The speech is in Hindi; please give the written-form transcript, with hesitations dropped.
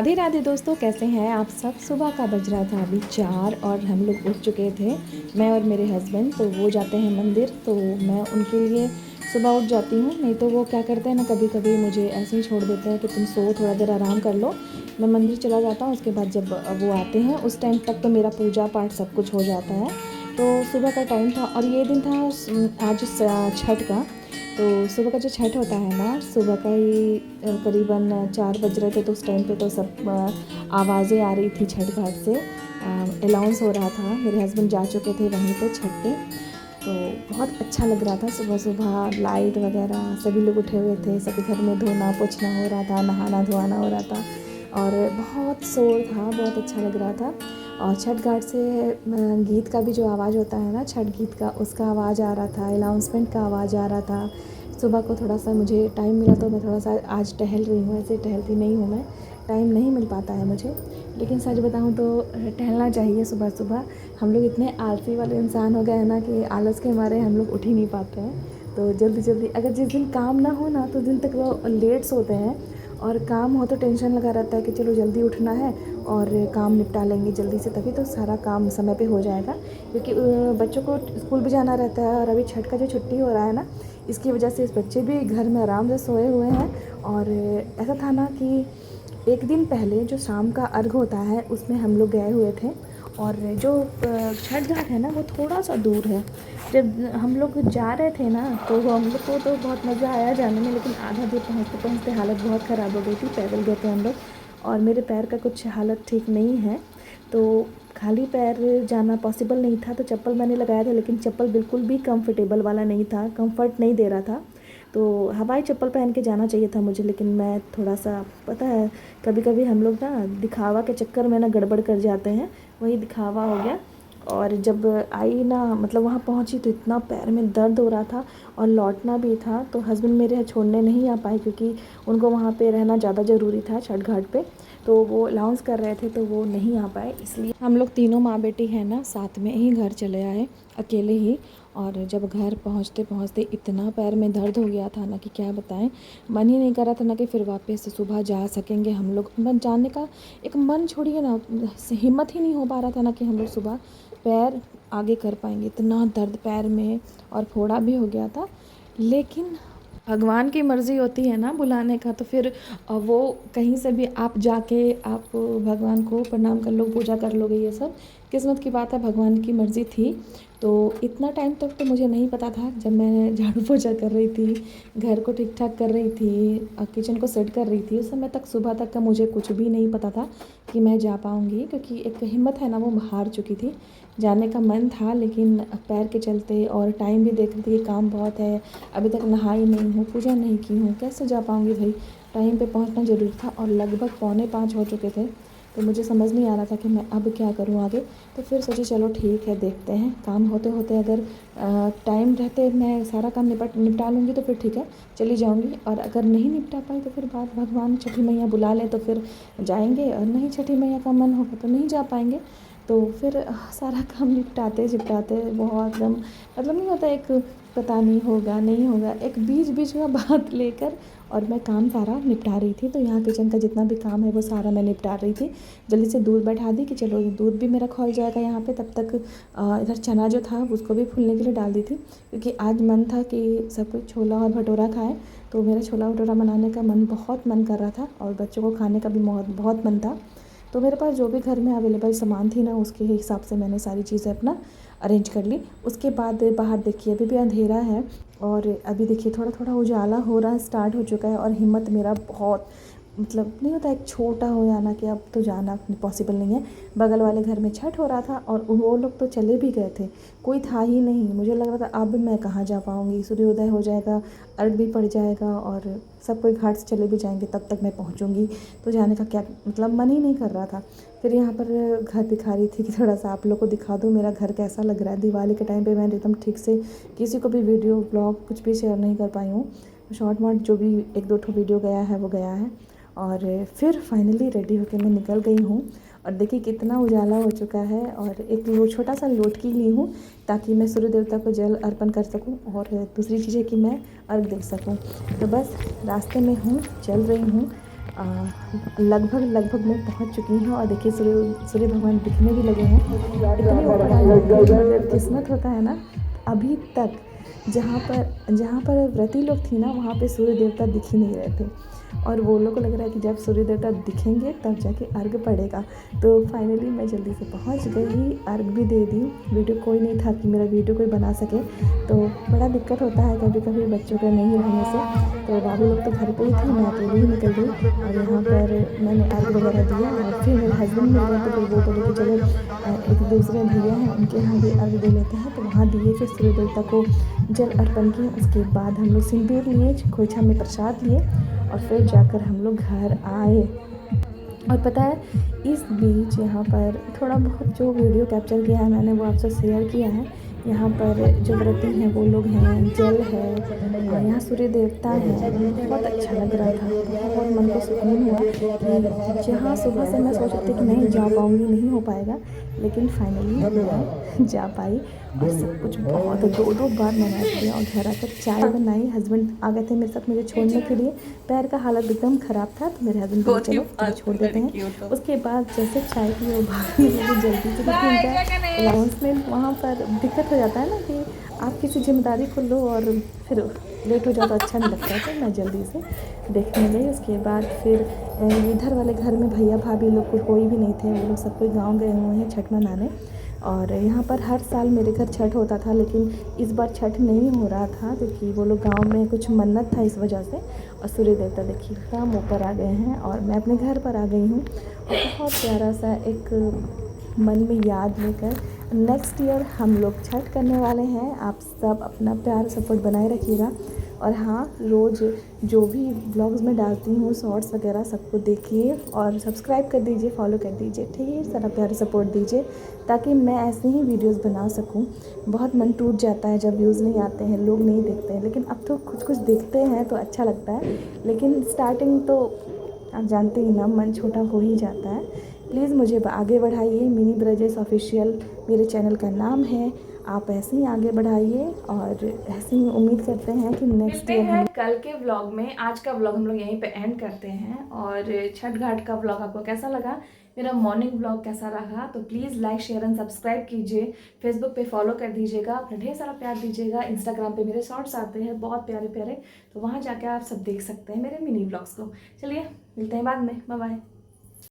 राधे राधे दोस्तों, कैसे हैं आप सब। सुबह का बज रहा था अभी 4 और हम लोग उठ चुके थे, मैं और मेरे हस्बैंड। तो वो जाते हैं मंदिर, तो मैं उनके लिए सुबह उठ जाती हूँ। नहीं तो वो क्या करते हैं ना, कभी कभी मुझे ऐसे ही छोड़ देते हैं कि तुम सो, थोड़ा देर आराम कर लो। मैं मंदिर चला जाता हूँ, उसके बाद जब वो आते हैं उस टाइम तक तो मेरा पूजा पाठ सब कुछ हो जाता है। तो सुबह का टाइम था और ये दिन था आज छठ का। तो सुबह का जो छठ होता है ना, सुबह का ही करीबन 4 बज रहे थे। तो उस टाइम पे तो सब आवाज़ें आ रही थी छठ घाट से, अनाउंस हो रहा था। मेरे हस्बैंड जा चुके थे वहीं पे छठ पे। तो बहुत अच्छा लग रहा था, सुबह सुबह लाइट वगैरह, सभी लोग उठे हुए थे, सभी घर में धोना पोछना हो रहा था, नहाना धोना हो रहा था और बहुत शोर था, बहुत अच्छा लग रहा था। और छठ घाट से गीत का भी जो आवाज़ होता है ना, छठ गीत का, उसका आवाज़ आ रहा था, अनाउंसमेंट का आवाज़ आ रहा था। सुबह को थोड़ा सा मुझे टाइम मिला तो मैं थोड़ा सा आज टहल रही हूँ। ऐसे टहलती नहीं हूँ मैं, टाइम नहीं मिल पाता है मुझे, लेकिन सच बताऊँ तो टहलना चाहिए सुबह सुबह। हम लोग इतने आलसी वाले इंसान हो गए हैं ना कि आलस के मारे हम लोग उठ ही नहीं पाते हैं। तो जल्दी जल्दी, अगर जिस दिन काम ना हो ना तो दिन तक वो लेट सोते हैं, और काम हो तो टेंशन लगा रहता है कि चलो जल्दी उठना है और काम निपटा लेंगे जल्दी से, तभी तो सारा काम समय पे हो जाएगा। क्योंकि बच्चों को स्कूल भी जाना रहता है, और अभी छठ का जो छुट्टी हो रहा है ना, इसकी वजह से इस बच्चे भी घर में आराम से सोए हुए हैं। और ऐसा था ना कि एक दिन पहले जो शाम का अर्घ होता है उसमें हम लोग गए हुए थे, और जो छठ घाट है ना वो थोड़ा सा दूर है। जब हम लोग जा रहे थे ना तो हम लोग को तो बहुत मज़ा आया जाने में, लेकिन आधा दूर पहुँचते पहुँचते हालत बहुत ख़राब हो गई थी। पैदल गए थे हम लोग, और मेरे पैर का कुछ हालत ठीक नहीं है, तो खाली पैर जाना पॉसिबल नहीं था। तो चप्पल मैंने लगाया था, लेकिन चप्पल बिल्कुल भी कंफर्टेबल वाला नहीं था, कंफर्ट नहीं दे रहा था। तो हवाई चप्पल पहन के जाना चाहिए था मुझे, लेकिन मैं थोड़ा सा, पता है कभी कभी हम लोग ना दिखावा के चक्कर में ना गड़बड़ कर जाते हैं, वही दिखावा हो गया। और जब आई ना, मतलब वहाँ पहुँची तो इतना पैर में दर्द हो रहा था, और लौटना भी था। तो हस्बैंड मेरे छोड़ने नहीं आ पाए, क्योंकि उनको वहाँ पे रहना ज़्यादा ज़रूरी था छठ घाट पे। तो वो अलाउंस कर रहे थे तो वो नहीं आ पाए, इसलिए हम लोग तीनों माँ बेटी हैं ना साथ में ही घर चले आए, अकेले ही। और जब घर पहुँचते पहुँचते इतना पैर में दर्द हो गया था ना कि क्या बताएं। मन ही नहीं कर रहा था ना कि फिर वापस से सुबह जा सकेंगे हम लोग। मन जाने का एक मन छोड़िए ना, हिम्मत ही नहीं हो पा रहा था ना कि हम लोग सुबह पैर आगे कर पाएंगे। इतना दर्द पैर में, और फोड़ा भी हो गया था। लेकिन भगवान की मर्ज़ी होती है ना बुलाने का, तो फिर वो कहीं से भी आप जाके आप भगवान को प्रणाम कर लो, पूजा कर लोगे, ये सब किस्मत की बात है, भगवान की मर्ज़ी थी। तो इतना टाइम तक तो मुझे नहीं पता था, जब मैं झाड़ू पोछा कर रही थी, घर को ठीक ठाक कर रही थी, किचन को सेट कर रही थी, उस समय तक, सुबह तक का मुझे कुछ भी नहीं पता था कि मैं जा पाऊँगी। क्योंकि एक हिम्मत है ना वो हार चुकी थी। जाने का मन था, लेकिन पैर के चलते, और टाइम भी देख रही थी कि काम बहुत है, अभी तक नहाई नहीं हूँ, पूजा नहीं की हूँ, कैसे जा पाऊँगी भाई। टाइम पे पहुँचना ज़रूरी था, और लगभग 4:45 हो चुके थे। तो मुझे समझ नहीं आ रहा था कि मैं अब क्या करूँ आगे। तो फिर सोची चलो ठीक है, देखते हैं, काम होते होते अगर टाइम रहते मैं सारा काम निपटा लूँगी तो फिर ठीक है, चली जाऊँगी। और अगर नहीं निपटा पाई तो फिर बात, भगवान छठी मैया बुला लें तो फिर जाएंगे, और नहीं छठी मैया का मन होगा तो नहीं जा पाएंगे। तो फिर सारा काम निपटाते चिपटाते बहुत एकदम, मतलब नहीं होता एक, पता नहीं होगा नहीं होगा, एक बीच बीच में बात लेकर, और मैं काम सारा निपटा रही थी। तो यहाँ किचन का जितना भी काम है वो सारा मैं निपटा रही थी। जल्दी से दूध बैठा दी कि चलो दूध भी मेरा खौल जाएगा यहाँ पे, तब तक इधर चना जो था उसको भी फूलने के लिए डाल दी थी। क्योंकि आज मन था कि सब कुछ छोला और भटूरा खाएँ, तो मेरा छोला भटूरा बनाने का बहुत मन कर रहा था, और बच्चों को खाने का भी बहुत मन था। तो मेरे पास जो भी घर में अवेलेबल सामान थी ना, उसके हिसाब से मैंने सारी चीज़ें अपना अरेंज कर ली। उसके बाद बाहर देखिए अभी भी अंधेरा है, और अभी देखिए थोड़ा थोड़ा उजाला हो रहा स्टार्ट हो चुका है। और हिम्मत मेरा बहुत, मतलब नहीं होता एक छोटा हो जाना कि अब तो जाना पॉसिबल नहीं है। बगल वाले घर में छठ हो रहा था, और वो लोग तो चले भी गए थे, कोई था ही नहीं। मुझे लग रहा था अब मैं कहाँ जा पाऊँगी, सूर्योदय हो जाएगा, अर्घ भी पड़ जाएगा, और सब कोई घाट से चले भी जाएंगे, तब तक मैं पहुँचूँगी। तो जाने का क्या मतलब, मन ही नहीं कर रहा था। फिर यहाँ पर घर दिखा रही थी कि थोड़ा सा आप लोग को दिखा दूँ मेरा घर कैसा लग रहा है। दिवाली के टाइम पे मैं एकदम ठीक से किसी को भी वीडियो ब्लॉग कुछ भी शेयर नहीं कर पाई हूँ। शॉर्ट वार्ट जो भी 1-2 ठो वीडियो गया है वो गया है। और फिर फाइनली रेडी होकर मैं निकल गई हूँ, और देखिए कितना उजाला हो चुका है। और एक छोटा सा लोटकी ली हूँ ताकि मैं सूर्य देवता को जल अर्पण कर सकूँ, और दूसरी चीज़ है कि मैं अर्घ दे सकूँ। तो बस रास्ते में हूँ, चल रही हूँ। लगभग मैं पहुंच चुकी हूँ और देखिए सूर्य भगवान दिखने भी लगे हैं। इतने ऊपर आ गए कि मतलब किस्मत होता है ना। अभी तक जहाँ पर व्रती लोग थी ना, वहाँ पे सूर्य देवता दिख ही नहीं रहे थे और वो लोग को लग रहा है कि जब सूर्य देवता दिखेंगे तब जाके अर्घ पड़ेगा। तो फाइनली मैं जल्दी से पहुंच गई, अर्घ भी दे दी। वीडियो कोई नहीं था कि मेरा वीडियो कोई बना सके, तो बड़ा दिक्कत होता है कभी कभी बच्चों का नहीं रहने से। तो बाबू लोग तो घर पे ही थे, मैं अकेले ही निकल गई और यहाँ पर मैंने अर्घ वगैरह दिया और फिर मेरे हस्बैंड मिल गए। तो फिर वो बोले कि चलो एक दूसरे भैया हैं उनके यहाँ भी अर्घ दे लेते हैं। तो वहाँ दिए, फिर सूर्य देवता को जल अर्पण किए। उसके बाद हम लोग सिंदूर लिए, खोइछा में प्रसाद लिए और फिर जाकर हम लोग घर आए। और पता है इस बीच यहाँ पर थोड़ा बहुत जो वीडियो कैप्चर किया है मैंने वो आपसे शेयर किया है। यहाँ पर जो व्रती हैं वो लोग हैं, जल है और यहाँ सूर्य देवता हैं। बहुत अच्छा लग रहा था, बहुत मन को सुकून हुआ कि जहाँ सुबह से मैं सोच रही थी कि नहीं जा पाऊँगी, नहीं हो पाएगा, लेकिन फाइनली मैं जा पाई। और सब कुछ बहुत 2-2 बार नमाज़ दिया और घर आकर चाय बनाई। हस्बैंड आ गए थे मेरे साथ मुझे छोड़ने के लिए, पैर का हालत एकदम ख़राब था तो मेरे हस्बैंड बोले चलो तुम्हें छोड़ देते हैं। उसके बाद जैसे चाय की वो भागने लगी जल्दी से, क्योंकि उनका अनाउंसमेंट वहाँ पर दिक्कत हो जाता है ना कि आप किसी जिम्मेदारी को लो और फिर लेट हो जाए तो अच्छा नहीं लगता है। तो मैं जल्दी से देखने गई। उसके बाद फिर इधर वाले घर में भैया भाभी लोग कोई भी नहीं थे, वो लोग सब कोई गाँव गए हुए हैं छठ मनाने। और यहाँ पर हर साल मेरे घर छठ होता था, लेकिन इस बार छठ नहीं हो रहा था क्योंकि वो लोग गांव में कुछ मन्नत था इस वजह से। और सूर्य देवता देखिए एकदम ऊपर आ गए हैं और मैं अपने घर पर आ गई हूँ। और बहुत प्यारा सा एक मन में याद लेकर नेक्स्ट ईयर हम लोग छठ करने वाले हैं। आप सब अपना प्यार सपोर्ट बनाए रखिएगा। और हाँ, रोज़ जो भी ब्लॉग्स में डालती हूँ शॉर्ट्स वगैरह सबको देखिए और सब्सक्राइब कर दीजिए, फॉलो कर दीजिए, ढेर सारा प्यार सपोर्ट दीजिए ताकि मैं ऐसे ही वीडियोस बना सकूं। बहुत मन टूट जाता है जब व्यूज़ नहीं आते हैं, लोग नहीं देखते हैं, लेकिन अब तो कुछ देखते हैं तो अच्छा लगता है। लेकिन स्टार्टिंग तो आप जानते ही ना, मन छोटा हो ही जाता है। प्लीज़ मुझे आगे बढ़ाइए। मिनी ब्रजेश ऑफिशियल मेरे चैनल का नाम है, आप ऐसे ही आगे बढ़ाइए और ऐसे ही उम्मीद करते हैं कि नेक्स्ट ईयर हम कल के व्लॉग में। आज का व्लॉग हम लोग यहीं पे एंड करते हैं। और छठ घाट का व्लॉग आपको कैसा लगा, मेरा मॉर्निंग व्लॉग कैसा रहा, तो please like share and subscribe कीजिए। फेसबुक पे फॉलो कर दीजिएगा, अपना ढेर सारा प्यार दीजिएगा। इंस्टाग्राम पे मेरे शॉर्ट्स आते हैं बहुत प्यारे प्यारे, तो वहाँ जाके आप सब देख सकते हैं मेरे मिनी व्लॉग्स को। चलिए मिलते हैं बाद में, बाय बाय।